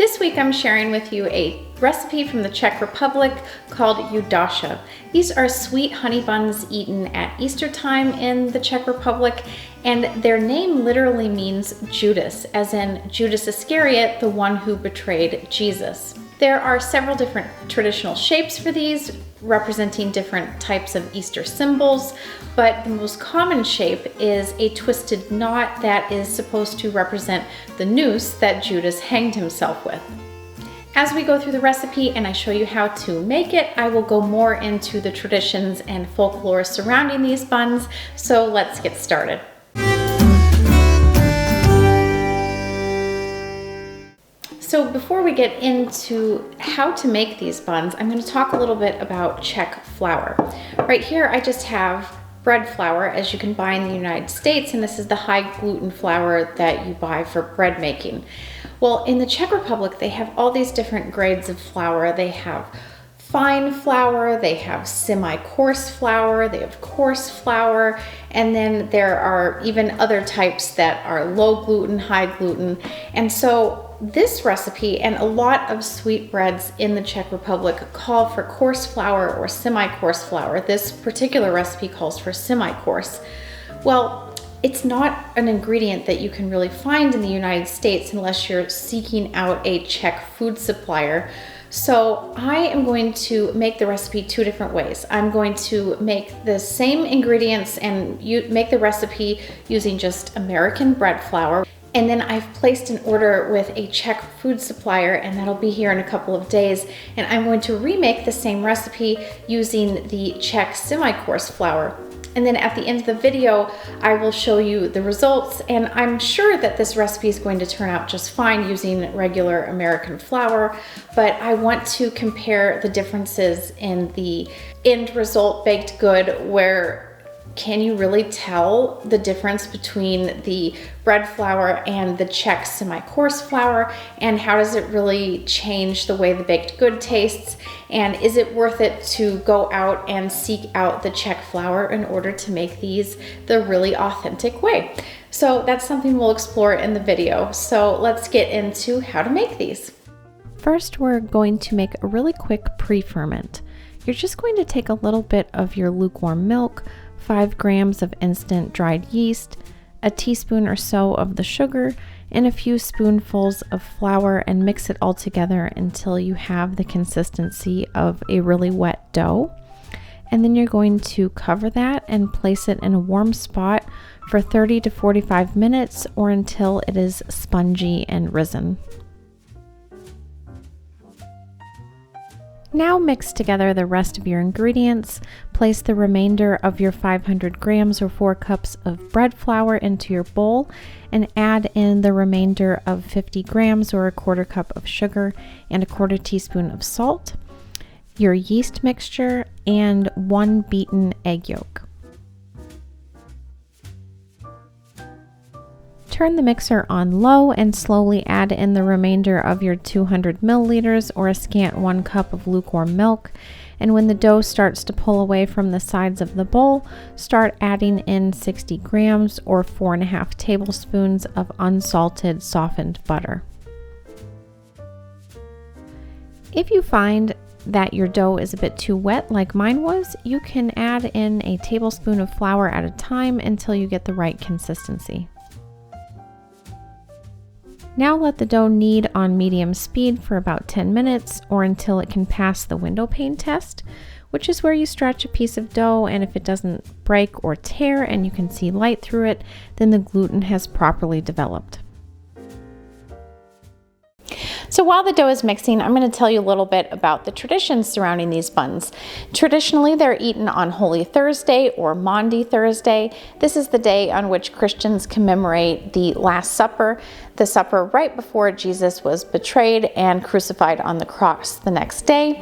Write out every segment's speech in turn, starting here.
This week I'm sharing with you a recipe from the Czech Republic called Jidáše. These are sweet honey buns eaten at Easter time in the Czech Republic, and their name literally means Judas, as in Judas Iscariot, the one who betrayed Jesus. There are several different traditional shapes for these, representing different types of Easter symbols, but the most common shape is a twisted knot that is supposed to represent the noose that Judas hanged himself with. As we go through the recipe and I show you how to make it, I will go more into the traditions and folklore surrounding these buns, so let's get started. So before we get into how to make these buns, I'm going to talk a little bit about Czech flour. Right here I just have bread flour, as you can buy in the United States, and this is the high gluten flour that you buy for bread making. Well, in the Czech Republic they have all these different grades of flour. They have fine flour, they have semi-coarse flour, they have coarse flour, and then there are even other types that are low gluten, high gluten. And so this recipe and a lot of sweetbreads in the Czech Republic call for coarse flour or semi-coarse flour. This particular recipe calls for semi-coarse. Well, it's not an ingredient that you can really find in the United States unless you're seeking out a Czech food supplier. So I am going to make the recipe two different ways. I'm going to make the same ingredients and make the recipe using just American bread flour. And then I've placed an order with a Czech food supplier, and that'll be here in a couple of days. And I'm going to remake the same recipe using the Czech semi-coarse flour. And then at the end of the video, I will show you the results, and I'm sure that this recipe is going to turn out just fine using regular American flour, but I want to compare the differences in the end result baked good. Where can you really tell the difference between the bread flour and the Czech semi-coarse flour, and how does it really change the way the baked good tastes, and is it worth it to go out and seek out the Czech flour in order to make these the really authentic way? So that's something we'll explore in the video. So let's get into how to make these. First, we're going to make a really quick pre-ferment. You're just going to take a little bit of your lukewarm milk, 5 grams of instant dried yeast, a teaspoon or so of the sugar, and a few spoonfuls of flour, and mix it all together until you have the consistency of a really wet dough. And then you're going to cover that and place it in a warm spot for 30 to 45 minutes or until it is spongy and risen. Now mix together the rest of your ingredients. Place the remainder of your 500 grams or 4 cups of bread flour into your bowl, and add in the remainder of 50 grams or a 1/4 cup of sugar and a 1/4 teaspoon of salt, your yeast mixture, and 1 beaten egg yolk. Turn the mixer on low and slowly add in the remainder of your 200 milliliters or a scant 1 cup of lukewarm milk. And when the dough starts to pull away from the sides of the bowl, start adding in 60 grams or 4.5 tablespoons of unsalted softened butter. If you find that your dough is a bit too wet like mine was, you can add in a tablespoon of flour at a time until you get the right consistency. Now let the dough knead on medium speed for about 10 minutes or until it can pass the window pane test, which is where you stretch a piece of dough, and if it doesn't break or tear and you can see light through it, then the gluten has properly developed. So while the dough is mixing, I'm going to tell you a little bit about the traditions surrounding these buns. Traditionally, they're eaten on Holy Thursday or Maundy Thursday. This is the day on which Christians commemorate the Last Supper, the supper right before Jesus was betrayed and crucified on the cross the next day.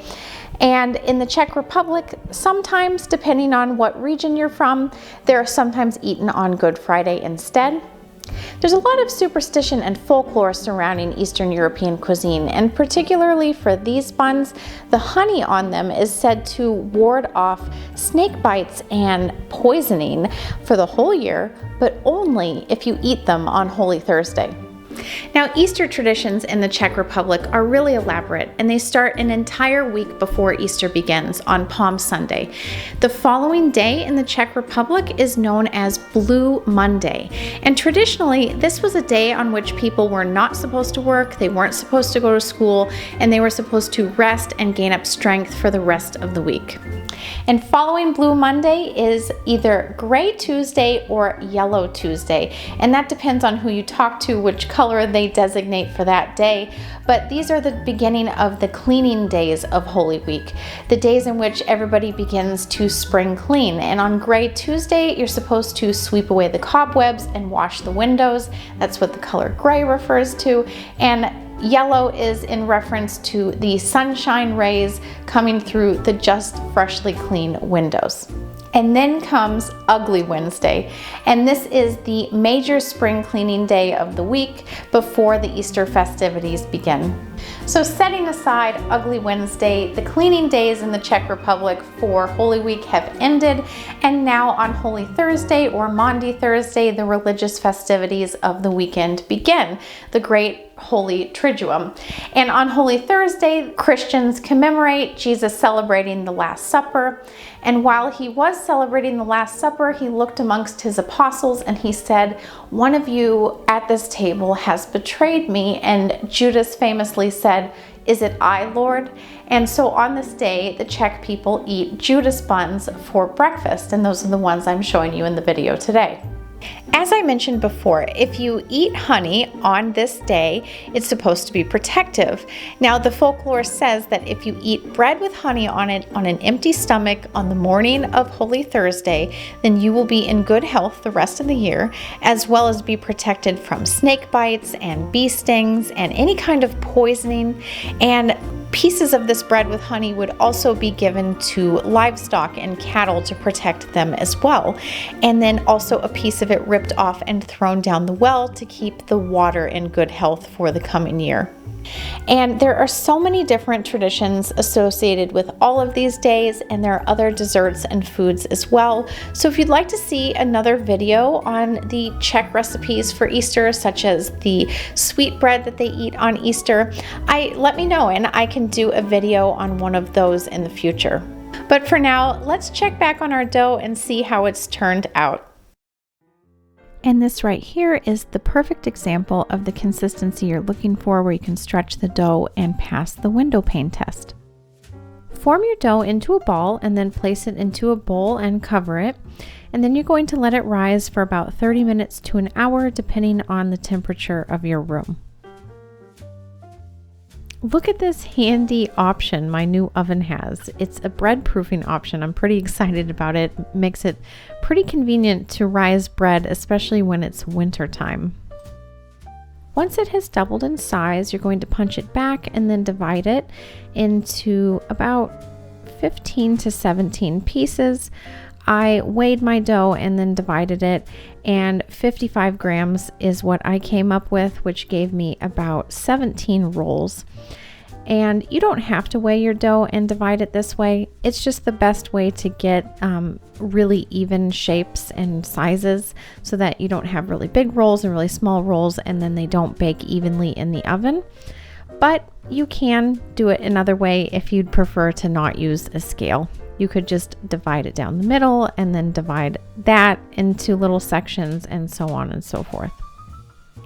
And in the Czech Republic, sometimes, depending on what region you're from, they're sometimes eaten on Good Friday instead. There's a lot of superstition and folklore surrounding Eastern European cuisine, and particularly for these buns, the honey on them is said to ward off snake bites and poisoning for the whole year, but only if you eat them on Holy Thursday. Now, Easter traditions in the Czech Republic are really elaborate, and they start an entire week before Easter begins on Palm Sunday. The following day in the Czech Republic is known as Blue Monday, and traditionally, this was a day on which people were not supposed to work, they weren't supposed to go to school, and they were supposed to rest and gain up strength for the rest of the week. And following Blue Monday is either Gray Tuesday or Yellow Tuesday, and that depends on who you talk to, which color they designate for that day. But these are the beginning of the cleaning days of Holy Week, the days in which everybody begins to spring clean. And on Gray Tuesday, you're supposed to sweep away the cobwebs and wash the windows. That's what the color gray refers to. And yellow is in reference to the sunshine rays coming through the just freshly clean windows. And then comes Ugly Wednesday, and this is the major spring cleaning day of the week before the Easter festivities begin. So setting aside Ugly Wednesday, the cleaning days in the Czech Republic for Holy Week have ended, and now on Holy Thursday or Maundy Thursday, the religious festivities of the weekend begin, the Great Holy Triduum. And on Holy Thursday, Christians commemorate Jesus celebrating the Last Supper. And while he was celebrating the Last Supper, he looked amongst his apostles and he said, "One of you at this table has betrayed me." And Judas famously said, "Is it I, Lord?" And so on this day, the Czech people eat Judas buns for breakfast, and those are the ones I'm showing you in the video today. As I mentioned before, if you eat honey on this day, it's supposed to be protective. Now, the folklore says that if you eat bread with honey on it on an empty stomach on the morning of Holy Thursday, then you will be in good health the rest of the year, as well as be protected from snake bites and bee stings and any kind of poisoning. And pieces of this bread with honey would also be given to livestock and cattle to protect them as well. And then also a piece of it ripped off and thrown down the well to keep the water in good health for the coming year. And there are so many different traditions associated with all of these days, and there are other desserts and foods as well. So if you'd like to see another video on the Czech recipes for Easter, such as the sweet bread that they eat on Easter, let me know and I can do a video on one of those in the future. But for now, let's check back on our dough and see how it's turned out. And this right here is the perfect example of the consistency you're looking for, where you can stretch the dough and pass the window pane test. Form your dough into a ball and then place it into a bowl and cover it. And then you're going to let it rise for about 30 minutes to an hour, depending on the temperature of your room. Look at this handy option my new oven has. It's a bread proofing option. I'm pretty excited about it. Makes it pretty convenient to rise bread, especially when it's winter time. Once it has doubled in size, you're going to punch it back and then divide it into about 15 to 17 pieces. I weighed my dough and then divided it, and 55 grams is what I came up with, which gave me about 17 rolls. And you don't have to weigh your dough and divide it this way. It's just the best way to get really even shapes and sizes, so that you don't have really big rolls and really small rolls, and then they don't bake evenly in the oven. But you can do it another way if you'd prefer to not use a scale. You could just divide it down the middle and then divide that into little sections, and so on and so forth.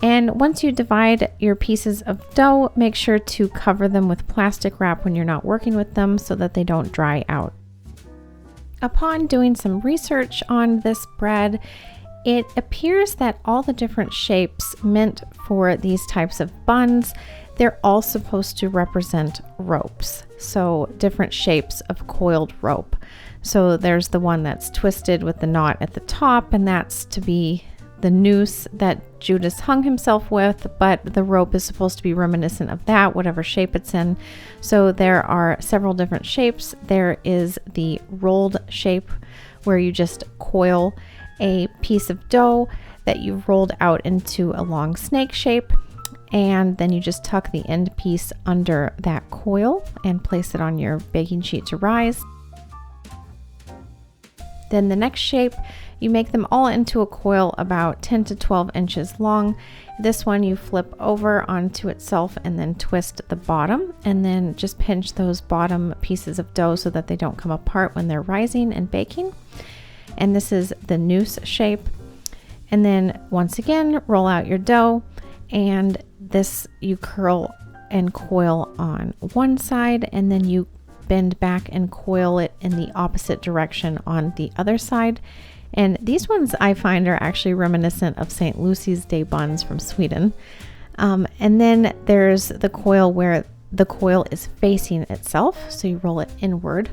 And once you divide your pieces of dough, make sure to cover them with plastic wrap when you're not working with them, so that they don't dry out. Upon doing some research on this bread, it appears that all the different shapes meant for these types of buns, they're all supposed to represent ropes. So different shapes of coiled rope. So there's the one that's twisted with the knot at the top, and that's to be the noose that Judas hung himself with, but the rope is supposed to be reminiscent of that, whatever shape it's in. So there are several different shapes. There is the rolled shape, where you just coil a piece of dough that you've rolled out into a long snake shape, and then you just tuck the end piece under that coil and place it on your baking sheet to rise. Then the next shape, You make them all into a coil about 10 to 12 inches long. This one you flip over onto itself and then twist the bottom, and then just pinch those bottom pieces of dough so that they don't come apart when they're rising and baking. And this is the noose shape. And then once again, roll out your dough, and this you curl and coil on one side, and then you bend back and coil it in the opposite direction on the other side. And these ones I find are actually reminiscent of St. Lucy's Day buns from Sweden. And then there's the coil where the coil is facing itself. So you roll it inward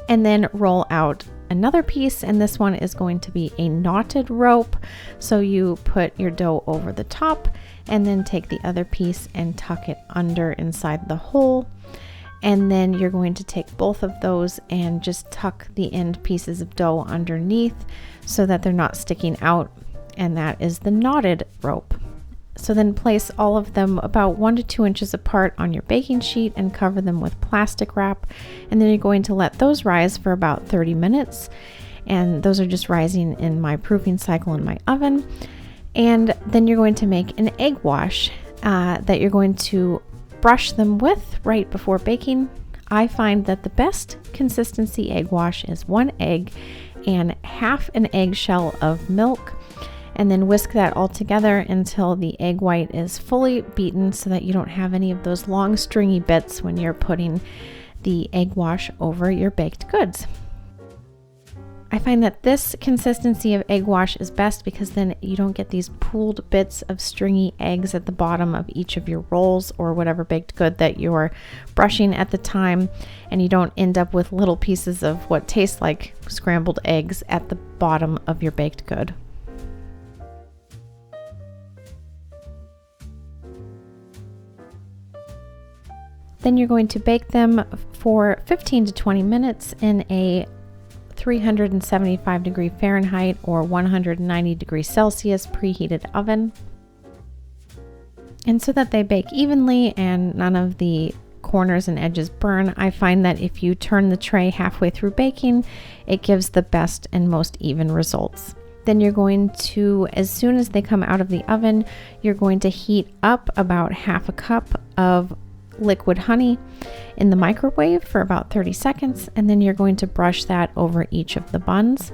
and then roll out another piece. And this one is going to be a knotted rope. So you put your dough over the top and then take the other piece and tuck it under inside the hole. And then you're going to take both of those and just tuck the end pieces of dough underneath so that they're not sticking out. And that is the knotted rope. So then place all of them about 1 to 2 inches apart on your baking sheet and cover them with plastic wrap. And then you're going to let those rise for about 30 minutes. And those are just rising in my proofing cycle in my oven. And then you're going to make an egg wash that you're going to brush them with right before baking. I find that the best consistency egg wash is 1 egg and half an eggshell of milk, and then whisk that all together until the egg white is fully beaten so that you don't have any of those long stringy bits when you're putting the egg wash over your baked goods. I find that this consistency of egg wash is best because then you don't get these pooled bits of stringy eggs at the bottom of each of your rolls or whatever baked good that you're brushing at the time, and you don't end up with little pieces of what tastes like scrambled eggs at the bottom of your baked good. Then you're going to bake them for 15 to 20 minutes in a 375 degree Fahrenheit or 190 degrees Celsius preheated oven. And so that they bake evenly and none of the corners and edges burn, I find that if you turn the tray halfway through baking, it gives the best and most even results. Then you're going to, as soon as they come out of the oven, you're going to heat up about half a cup of liquid honey in the microwave for about 30 seconds, and then you're going to brush that over each of the buns.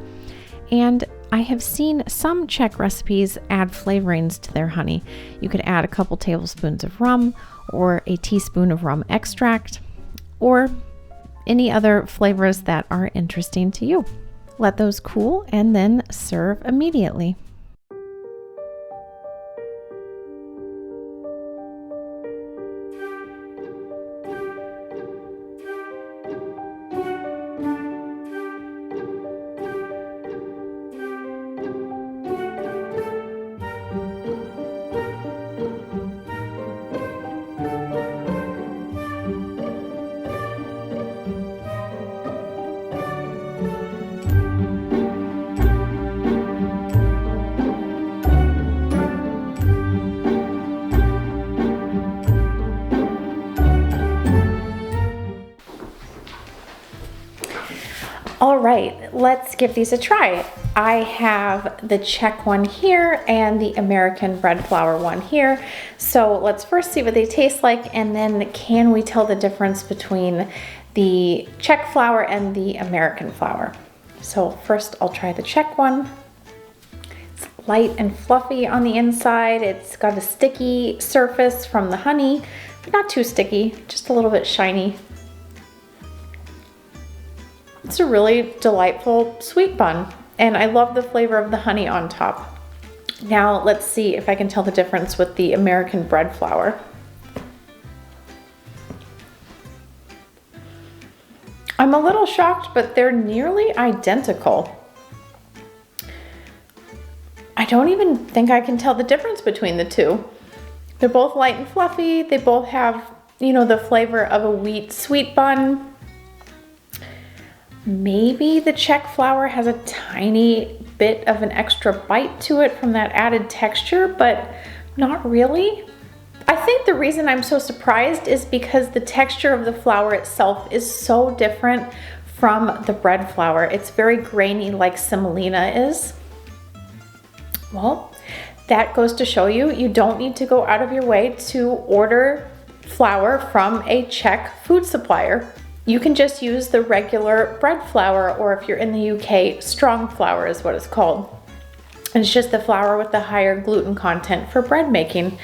And I have seen some Czech recipes add flavorings to their honey. You could add a couple tablespoons of rum or a teaspoon of rum extract or any other flavors that are interesting to you. Let those cool and then serve immediately. All right, let's give these a try. I have the Czech one here and the American bread flour one here. So let's first see what they taste like, and then can we tell the difference between the Czech flour and the American flour. So first I'll try the Czech one. It's light and fluffy on the inside. It's got a sticky surface from the honey, but not too sticky, just a little bit shiny. It's a really delightful sweet bun, and I love the flavor of the honey on top. Now let's see if I can tell the difference with the American bread flour. I'm a little shocked, but they're nearly identical. I don't even think I can tell the difference between the two. They're both light and fluffy. They both have, the flavor of a wheat sweet bun. Maybe the Czech flour has a tiny bit of an extra bite to it from that added texture, but not really. I think the reason I'm so surprised is because the texture of the flour itself is so different from the bread flour. It's very grainy like semolina is. Well, that goes to show you, you don't need to go out of your way to order flour from a Czech food supplier. You can just use the regular bread flour, or if you're in the UK, strong flour is what it's called. And it's just the flour with the higher gluten content for bread making.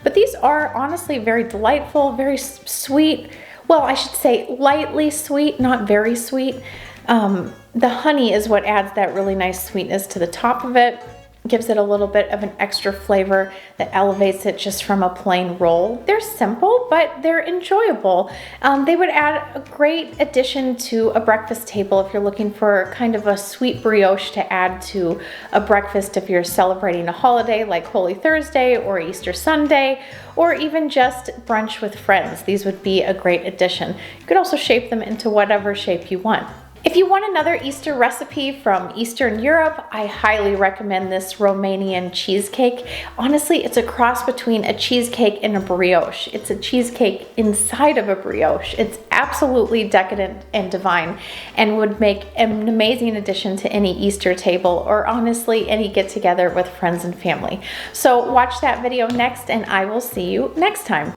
But these are honestly very delightful, very sweet. Well, I should say lightly sweet, not very sweet. The honey is what adds that really nice sweetness to the top of it. Gives it a little bit of an extra flavor that elevates it just from a plain roll. They're simple, but they're enjoyable. They would add a great addition to a breakfast table if you're looking for kind of a sweet brioche to add to a breakfast if you're celebrating a holiday like Holy Thursday or Easter Sunday, or even just brunch with friends. These would be a great addition. You could also shape them into whatever shape you want. If you want another Easter recipe from Eastern Europe, I highly recommend this Romanian cheesecake. Honestly, it's a cross between a cheesecake and a brioche. It's a cheesecake inside of a brioche. It's absolutely decadent and divine and would make an amazing addition to any Easter table, or honestly, any get-together with friends and family. So watch that video next, and I will see you next time.